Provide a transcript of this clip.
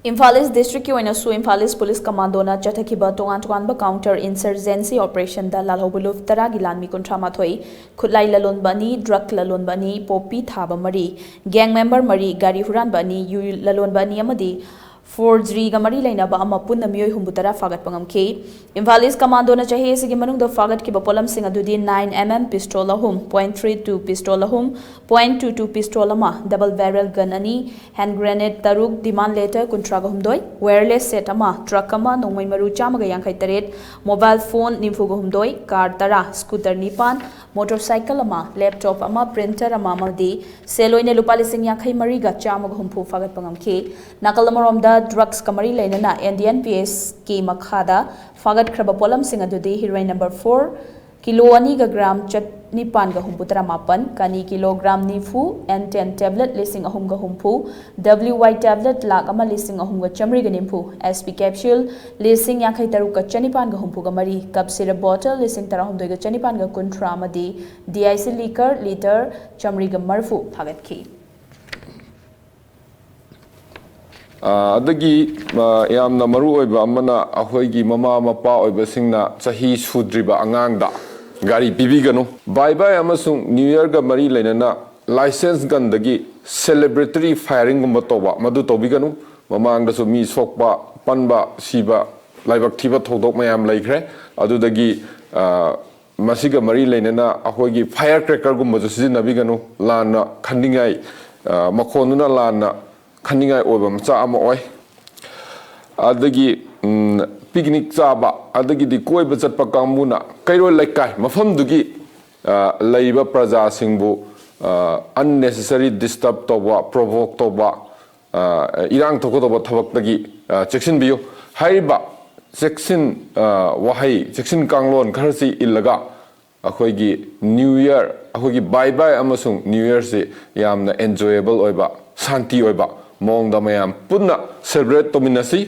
Imphal East District ki oina su Imphal East Police Commando na chathakiba tongan counter insurgency operation da lalhobuluf tara gilanmi kuntramathoi khutlai lalon bani drug lalon bani popi thaba mari gang member mari gari huran bani yu lalon bani amadi forgery ga mari laina ba ama punna miyoi humbutara fagat pangam ke Imphal East Commando na chahe sigi manung do fagat ki ba polam sing adudi 9mm pistol ahum .32 pistol ahum .22 pistol ama double barrel gun ani hand grenade taruk demand letter kuntraga humdoi wireless set ama truck ama nongmai maru chamaga yankai taret mobile phone nimfuga humdoi car tara scooter nipan motorcycle ama laptop ama printer ama madi seloine lupa lising yankai mari ga chamaga humpu fagat pangam ke nakalamorom da drugs kamari lainana NDNPS ki makhada fagat khraba polam sing adudi heroin number 4 kilo ani ga gram chatni pan ga humputara mapan kani kilogram nifu N10 tablet lising ahum ga humpu WY tablet lak ama lising ahum ga chamri ga nimpu SP capsule lising yankai taru ka chani pan ga humpu ga mari cup syrup bottle lising tarahum doi ga chani pan ga kuntra amadi DIC liquor liter chamri ga marfu phagat ki adagi yamna maru oiba amana ahoigi mama mapa oiba singna chahi sudriba angangda gari pibiganu bye bye amasung new year ga mari lainana license gandagi celebratory firing gumba toba madu tobiganu mamangda su mi sokpa panba siba laibak thiba thodok mayam laikre adudagi masiga mari lainana ahoigi firecracker gumba su sizinabiganu lana khandingai makhonuna lana khaningai oiba macha ama oi adagi picnic chaba adagi di koiba chatpa kambuna kairo laikai mafam dugi laiba praja singbu unnecessary disturb toba provoke toba irang thoko toba thabak dagi checksin biyo haiba checksin wahai checksin kanglon kharsi illaga akhoi new year akhoi bye bye amasung new year se yamna enjoyable oiba shanti oiba mong da mayam punna celebrate tominasi